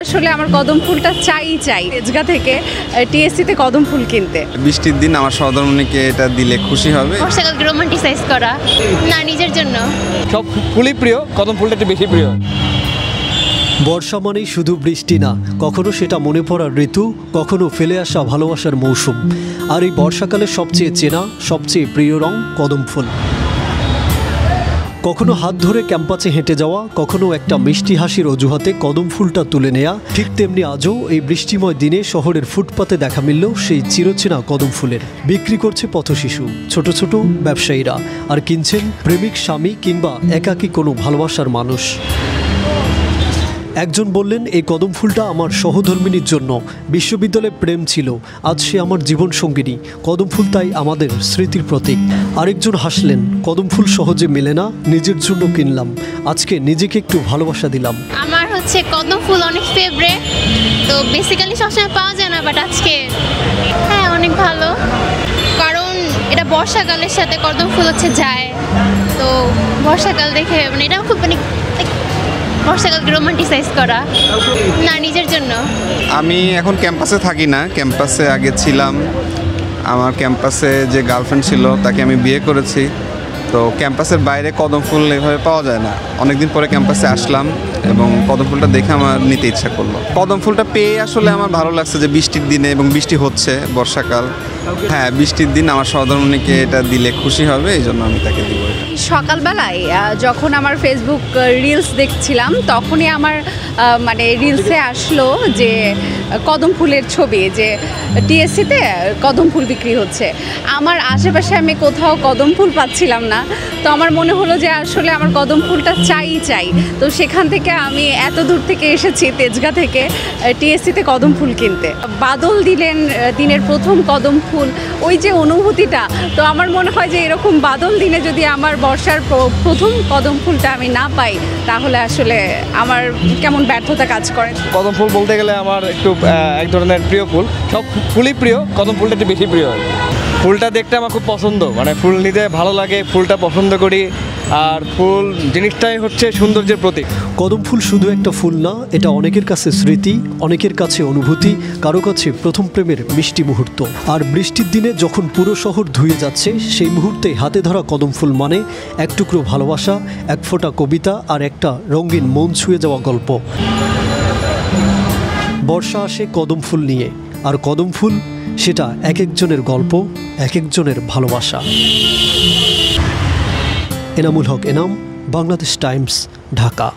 আসলে আমার কদম ফুলটা চাই তেজগাঁ থেকে টিএসসি তে কদম ফুল কিনতে। বৃষ্টির দিন আমার সহধর্মিণীকে এটা দিলে খুশি হবে। বর্ষাকালকে রোমান্টিসাইজ করা না নিজের জন্য। সব ফুলই প্রিয়, কদম ফুলটা একটু বেশি প্রিয়। বর্ষা মানেই শুধু বৃষ্টি না, কখনো সেটা মনে পড়ার ঋতু, কখনো ফেলে আসা ভালোবাসার মৌসুম। আর এই বর্ষাকালের সবচেয়ে চেনা, সবচেয়ে প্রিয় রং কদম ফুল। কখনো হাত ধরে ক্যাম্পাসে হেঁটে যাওয়া, কখনো একটা মিষ্টি হাসির অজুহাতে কদম ফুলটা তুলে নেয়া, ঠিক তেমনি আজও এই বৃষ্টিময় দিনে শহরের ফুটপাতে দেখা মিলল সেই চিরচেনা কদম ফুলের। বিক্রি করছে পথশিশু, ছোট ছোট ব্যবসায়ীরা, আর কিনছেন প্রেমিক, স্বামী কিংবা একাকী কোনো ভালোবাসার মানুষ। একজন বললেন, এই কদম ফুলটা আমার সহধর্মিণীর জন্য, বিশ্ববিদ্যালয়ে প্রেম ছিল, আজ সে আমার জীবন সঙ্গিনী, কদম ফুল তাই আমাদের স্মৃতির প্রতীক। আরেকজন হাসলেন, কদম ফুল সহজে মেলে না, নিজের জন্য কিনলাম, আজকে নিজেকে একটু ভালোবাসা দিলাম। আমার হচ্ছে কদম ফুল অনেক ফেভারিট, তো বেসিক্যালি সবসময় পাওয়া যায় না, বাট আজকে হ্যাঁ অনেক ভালো, কারণ এটা বর্ষাকালের সাথে কদম ফুল হচ্ছে যায়, তো বর্ষাকাল দেখে মানে এটা খুব মানে বর্ষাকালকে রোমান্টিসাইজ করা না নিজের জন্য। আমি এখন ক্যাম্পাসে থাকি না, ক্যাম্পাসে আগে ছিলাম। আমার ক্যাম্পাসে যে গার্লফ্রেন্ড ছিল তাকে আমি বিয়ে করেছি, তো ক্যাম্পাসের বাইরে কদম ফুল এভাবে পাওয়া যায় না। অনেকদিন পরে ক্যাম্পাসে আসলাম এবং কদম ফুলটা দেখে আমার নিতে ইচ্ছা করলো। কদম ফুলটা পেয়ে আসলে আমার ভালো লাগছে যে বৃষ্টির দিনে, এবং বৃষ্টি হচ্ছে বর্ষাকাল, হ্যাঁ বৃষ্টির দিন আমার সহধর্মিণীকে এটা দিলে খুশি হবে, এই জন্য আমি তাকে দিব। সকালবেলায় যখন আমার ফেসবুক রিলস দেখছিলাম, তখনই আমার মানে রিলসে আসলো যে কদম ফুলের ছবি, যে টিএসসিতে কদম ফুল বিক্রি হচ্ছে। আমার আশেপাশে আমি কোথাও কদম ফুল পাচ্ছিলাম না, তো আমার মনে হলো যে আসলে আমার কদম ফুলটা চাই, তো সেখান থেকে আমি এত দূর থেকে এসেছি তেজগাঁ থেকে টিএসসিতে কদম ফুল কিনতে। বাদল দিলেন দিনের প্রথম কদম ফুল, ওই যে অনুভূতিটা, তো আমার মনে হয় যে এরকম বাদল দিনে যদি আমার বর্ষার প্রথম কদম ফুলটা আমি না পাই, তাহলে আসলে আমার কেমন ব্যর্থতা কাজ করে। কদম ফুল বলতে গেলে আমার একটু এক ধরনের প্রিয় ফুল, সব ফুলই প্রিয়, কদম ফুলটা একটু বেশি প্রিয়। ফুলটা দেখতে আমার খুব পছন্দ, মানে ফুল নিতে ভালো লাগে, ফুলটা পছন্দ করি, আর ফুল জিনিসটাই হচ্ছে সৌন্দর্যের প্রতীক। কদম ফুল শুধু একটা ফুল না, এটা অনেকের কাছে স্মৃতি, অনেকের কাছে অনুভূতি, কারো কাছে প্রথম প্রেমের মিষ্টি মুহূর্ত। আর বৃষ্টির দিনে যখন পুরো শহর ধুয়ে যাচ্ছে, সেই মুহূর্তে হাতে ধরা কদম ফুল মানে এক টুকরো ভালোবাসা, এক ফোঁটা কবিতা, আর একটা রঙিন মন ছুঁয়ে যাওয়া গল্প। বর্ষা আসে কদম ফুল নিয়ে, আর কদম ফুল সেটা এক একজনের গল্প, এক একজনের ভালোবাসা। এনামুল হক এনাম, বাংলাদেশ টাইমস, ঢাকা।